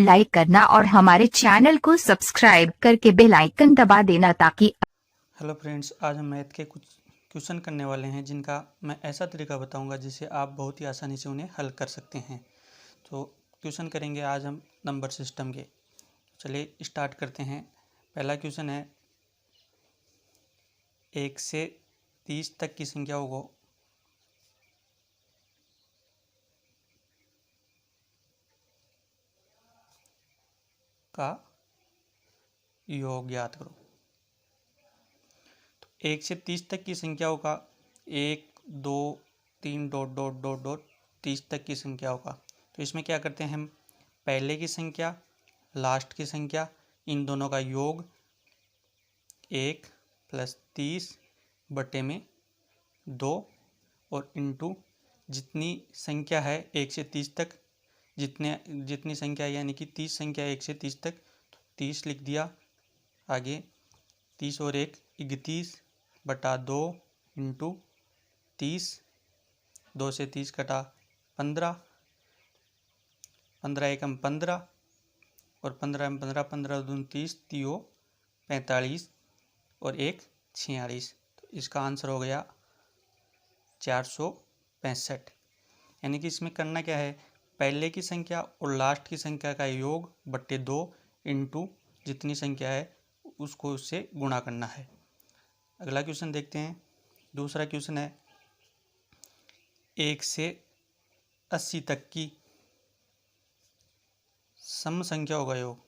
Like करना और हमारे चैनल को सब्सक्राइब करके बेल आइकन दबा देना ताकि। हेलो फ्रेंड्स, आज हम मैथ के कुछ क्वेश्चन करने वाले हैं जिनका मैं ऐसा तरीका बताऊंगा जिससे आप बहुत ही आसानी से उन्हें हल कर सकते हैं। तो क्वेश्चन करेंगे आज हम नंबर सिस्टम के। चलिए स्टार्ट करते हैं। पहला क्वेश्चन है 1 से 30 तक की संख्याओं को का योग ज्ञात करो। तो 1 से 30 तक की संख्याओं का 1 2 3 डॉट डॉट डॉट डॉट 30 तक की संख्याओं का। तो इसमें क्या करते हैं हम, पहले की संख्या लास्ट की संख्या इन दोनों का योग 1 + 30 बटे में 2 और इंटू जितनी संख्या है 1 से 30 तक, जितनी संख्या यानी कि 30 संख्या 1 से 30 तक, तो 30 लिख दिया। आगे 30 और 1 31 बटा 2 इंटू 30, 2 से 30 कटा 15, 15 एकम 15 और 15 में 15, 15 दूनी 30, 3 45 और 1 46। तो इसका आंसर हो गया 465। यानी कि इसमें करना क्या है, पहले की संख्या और लास्ट की संख्या का योग बट्टे 2 इंटू जितनी संख्या है उसको उससे गुणा करना है। अगला क्वेश्चन देखते हैं। दूसरा क्वेश्चन है 1 से 80 तक की सम संख्याओं का योग।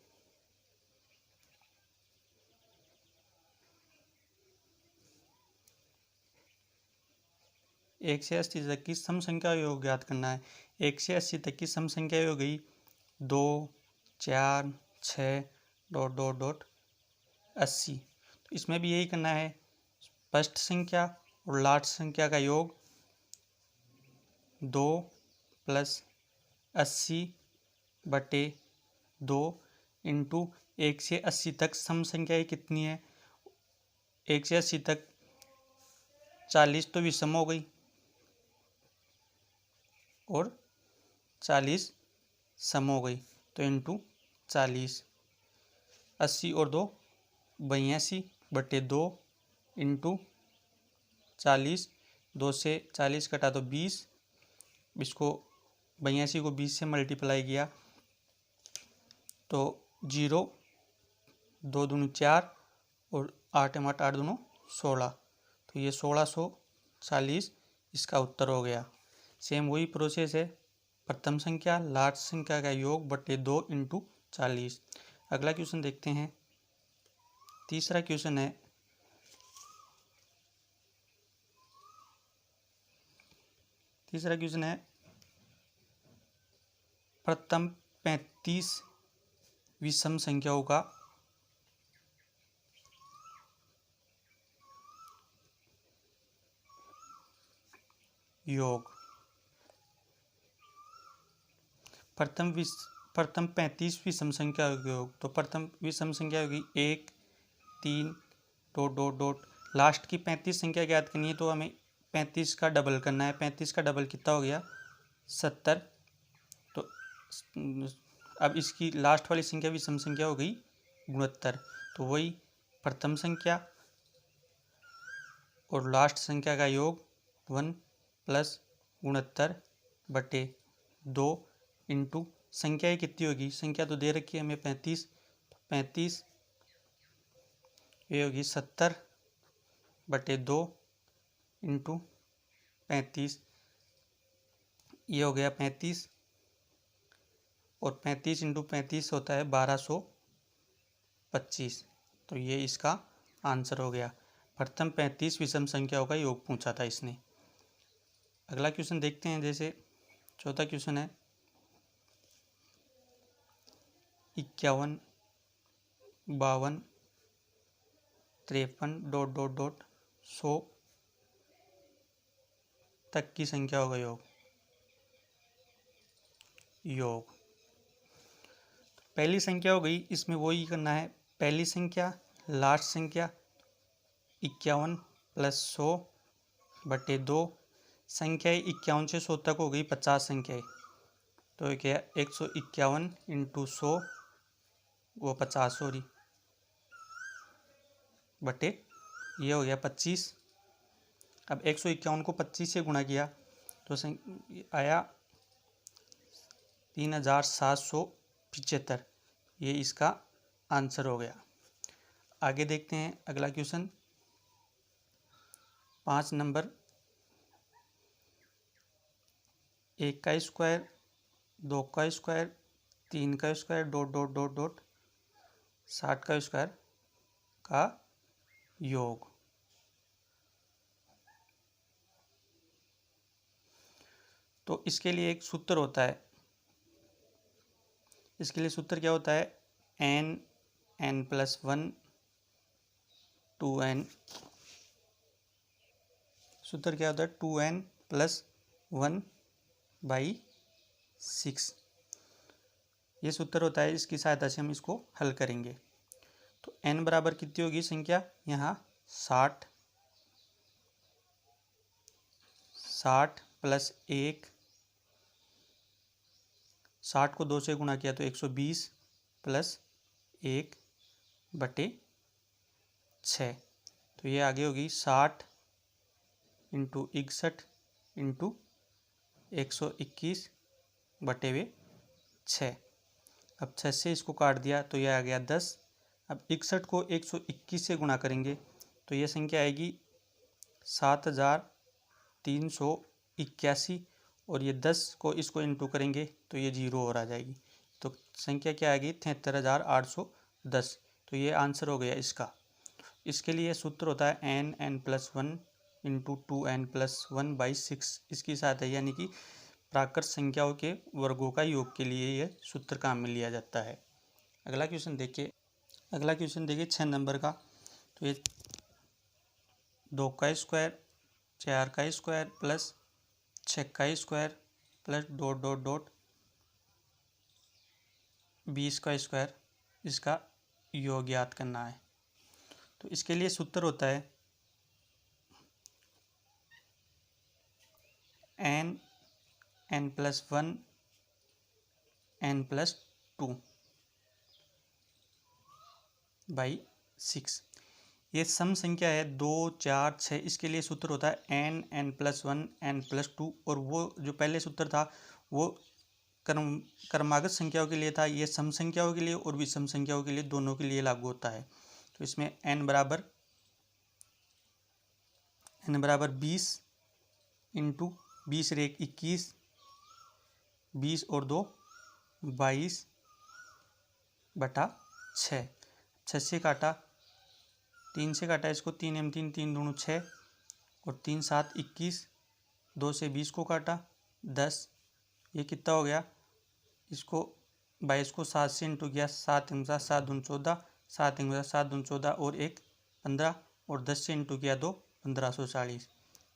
1 से 80 तक की सम संख्या योग ज्ञात करना है। 1 से 80 तक की सम संख्या हो गई 2 4 6 डॉट डॉट डॉट 80। तो इसमें भी यही करना है, फर्स्ट संख्या और लास्ट संख्या का योग 2 + 80 बटे 2 इंटू 1 से 80 तक सम संख्याएँ कितनी है, 1 से 80 तक 40 तो विषम हो गई और 40 सम हो गई, तो इंटू 40, 80 और 2 82 बटे 2 इंटू 40, 2 से 40 कटा तो 20, इसको 82 को 20 से मल्टीप्लाई किया तो 0, 2 दूनी 4 और 8 में 8 दूनी 16, तो ये 1640 इसका उत्तर हो गया। सेम वही प्रोसेस है, प्रथम संख्या लास्ट संख्या का योग बटे 2 इंटू 40। अगला क्वेश्चन देखते हैं। तीसरा क्वेश्चन है प्रथम 35 विषम संख्याओं का योग। प्रथम 35 विषम संख्या का योग। तो प्रथम विषम संख्या होगी 1 3 डॉट डॉट डॉट, लास्ट की 35 संख्या ज्ञात करनी है तो हमें 35 का डबल करना है। 35 का डबल कितना हो गया 70। तो अब इसकी लास्ट वाली संख्या विषम संख्या हो गई 69। तो वही प्रथम संख्या और लास्ट संख्या का योग 1 + 69 बटे 2 इंटू संख्या कितनी होगी, संख्या तो दे रखी है हमें 35, 35 ये होगी 70 बटे 2 इंटू 35, ये हो गया 35 और 35 इंटू 35 होता है 1225। तो ये इसका आंसर हो गया। प्रथम 35 विषम संख्याओं का योग पूछा था इसने। अगला क्वेश्चन देखते हैं। जैसे चौथा क्वेश्चन है 51 52 53 डॉट डॉट डॉट 100 तक की संख्याओं का योग। पहली संख्या हो गई, इसमें वही करना है, पहली संख्या लास्ट संख्या 51 + 100 बटे 2, संख्याएँ 51 से 100 तक हो गई 50 संख्याएँ, तो ये क्या 151 इंटू 100 वो 50 सॉरी बटे ये हो गया 25। अब 151 को 25 से गुणा किया तो आया 3775। ये इसका आंसर हो गया। आगे देखते हैं अगला क्वेश्चन 5 नंबर। 1 का स्क्वायर 2 का स्क्वायर 3 का square dot dot dot dot 60 का स्क्वायर का योग। तो इसके लिए एक सूत्र होता है। इसके लिए सूत्र क्या होता है n+1 2n। सूत्र क्या होता है 2n+1/6। ये सूत्र होता है, इसकी सहायता से हम इसको हल करेंगे। तो n बराबर कितनी होगी संख्या यहाँ 60 + 1 60 को 2 से गुणा किया तो 120 + 1/6। तो ये आगे होगी 60 इंटू 61 इंटू 121/6। अब 6 से इसको काट दिया तो यह आ गया 10। अब 61 को 121 से गुणा करेंगे तो यह संख्या आएगी 7381। और ये 10 को इसको इंटू करेंगे तो ये 0 और आ जाएगी। तो संख्या क्या आएगी 73,810। तो ये आंसर हो गया इसका। इसके लिए सूत्र होता है n+1 इंटू 2n+1/6। इसकी सहायता यानी कि प्राकृत संख्याओं के वर्गों का योग के लिए यह सूत्र काम में लिया जाता है। अगला क्वेश्चन देखिए 6 नंबर का। तो ये 2 का स्क्वायर 4 का स्क्वायर प्लस 6 का square plus dot dot dot 20 का स्क्वायर, इसका योग ज्ञात करना है। तो इसके लिए सूत्र होता है n+1 n+2/6। ये सम संख्या है 2 4 6। इसके लिए सूत्र होता है n+1 n+2। और वो जो पहले सूत्र था वो क्रमागत संख्याओं के लिए था। ये सम संख्याओं के लिए और विषम संख्याओं के लिए दोनों के लिए लागू होता है। तो इसमें n बराबर 20 इंटू 20 × 1 21 20 और 2 22/6। 6 से काटा 3 से काटा इसको 3 m 3 3 दूनी 6 और 3 7 21। 2 से 20 को काटा 10। ये कितना हो गया, इसको 22 को 7 से इंटू किया 7 × 7 = 14 7 × 7 = 14 और 1 15 और 10 से इंटू किया 2 1540।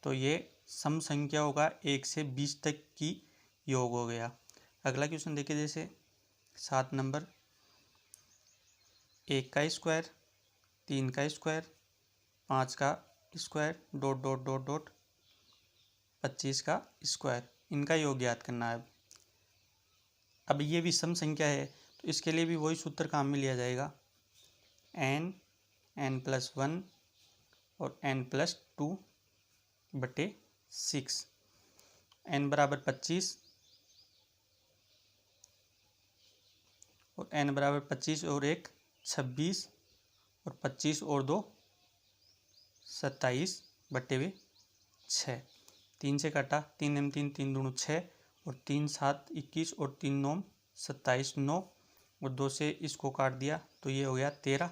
तो ये सम संख्याओं का 1 से 20 तक की योग हो गया। अगला क्वेश्चन देखिए जैसे 7 नंबर। 1 का स्क्वायर 3 का स्क्वायर 5 का square dot dot dot dot 25 का स्क्वायर, इनका योग ज्ञात करना है। अब ये भी सम संख्या है तो इसके लिए भी वही सूत्र काम में लिया जाएगा n+1 और n+2/6। n बराबर 25 और n बराबर 25 और 1 26 और 25 और 2 27/6। 3 से काटा 3 m 3 3 दूनी 6 और 3 7 21 और 3 9 27 9 और 2 से इसको काट दिया तो ये हो गया 13।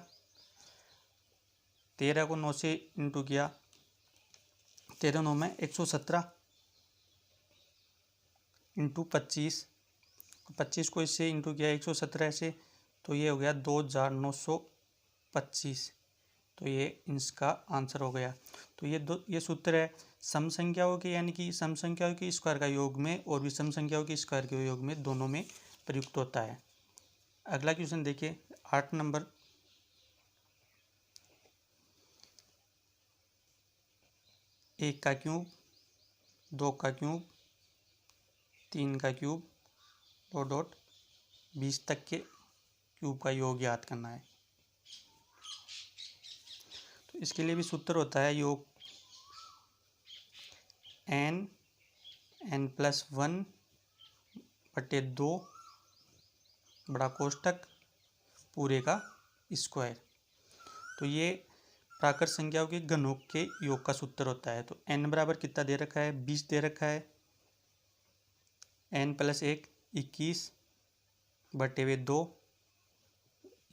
13 को 9 से इंटू किया 13 9 में 117 इंटू 25। 25 को इससे इंटू किया 117 से तो ये हो गया 2925। तो ये इसका आंसर हो गया। तो ये सूत्र है सम संख्याओं के यानी कि सम संख्याओं की स्क्वायर का योग में और विषम संख्याओं की स्क्वायर के योग में दोनों में प्रयुक्त होता है। अगला क्वेश्चन देखिए 8 नंबर। 1 का क्यूब 2 का क्यूब 3 का क्यूब डॉट डॉट 20 तक के क्यूब का योग ज्ञात करना है। तो इसके लिए भी सूत्र होता है योग n+1 बटे 2 बड़ा कोष्टक पूरे का स्क्वायर। तो ये प्राकृत संख्याओं के घनों के योग का सूत्र होता है। तो n बराबर कितना दे रखा है, 20 दे रखा है, n+1 21 बटे में 2,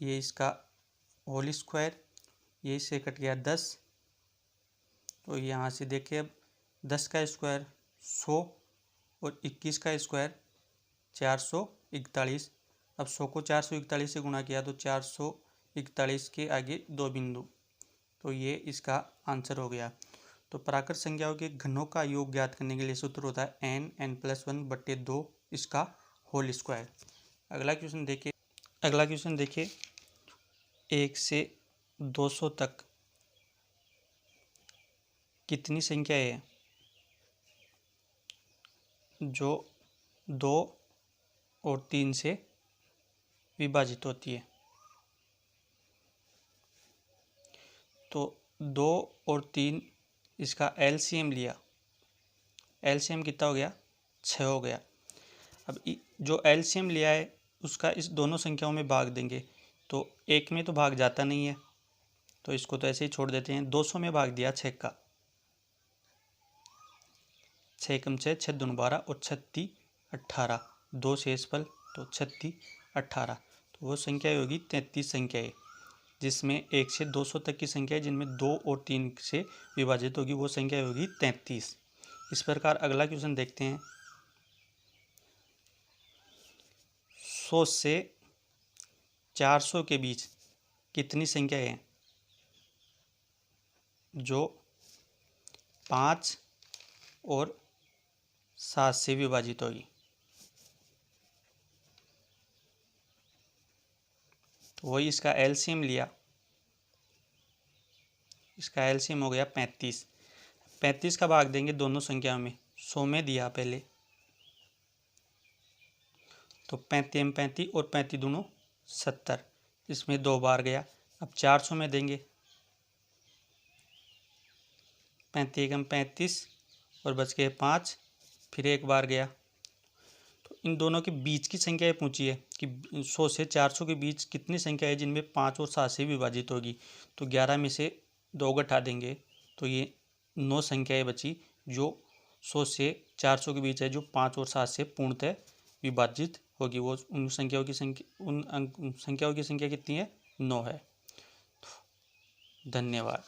ये इसका होल स्क्वायर, ये इससे कट गया 10। तो यहाँ से देखिए अब 10 का स्क्वायर 100 और 21 का स्क्वायर 441। अब 100 को 441 से गुणा किया तो 441 के आगे 2 बिंदु, तो ये इसका आंसर हो गया। तो प्राकृत संख्याओं के घनों का योग ज्ञात करने के लिए सूत्र होता है n+1 बटे 2 इसका होल स्क्वायर। अगला क्वेश्चन देखिए 1 से 200 तक कितनी संख्याएं हैं जो 2 और 3 से विभाजित होती है। तो 2 और 3 इसका एलसीएम लिया, एलसीएम कितना हो गया, 6 हो गया। अब जो एलसीएम लिया है उसका इस दोनों संख्याओं में भाग देंगे, तो एक में तो भाग जाता नहीं है, तो इसको तो ऐसे ही छोड़ देते हैं। 200 में भाग दिया 6 का, 6 कम 6 6 दूनी 12 और 36 18, 2 शेष फल तो 36 18। तो वो संख्या होगी 33 संख्याएं, जिसमें 1 से 200 तक की संख्या है जिनमें 2 और 3 से विभाजित होगी, वो संख्या होगी 33। इस प्रकार अगला क्वेश्चन देखते हैं। 100 से 400 के बीच कितनी संख्याएं हैं जो 5 और 7 से विभाजित होगी। तो वही इसका एलसीएम लिया, इसका एलसीएम हो गया 35। 35 का भाग देंगे दोनों संख्याओं में, 100 में दिया पहले, तो 35 35 और 35 दोनों 70, इसमें 2 बार गया। अब 400 में देंगे, 35 35 और बच गए 5, फिर 1 बार गया। तो इन दोनों के बीच की संख्याएं पूछी है कि 100 से 400 के बीच कितनी संख्या है जिनमें 5 और 7 से विभाजित होगी। तो 11 में से 2 घटा देंगे तो ये 9 संख्याएं बची जो 100 से 400 के बीच है, जो 5 और 7 से पूर्णतः विभाजित होगी। वो उन संख्याओं की संख्या कितनी है, 9 है। धन्यवाद।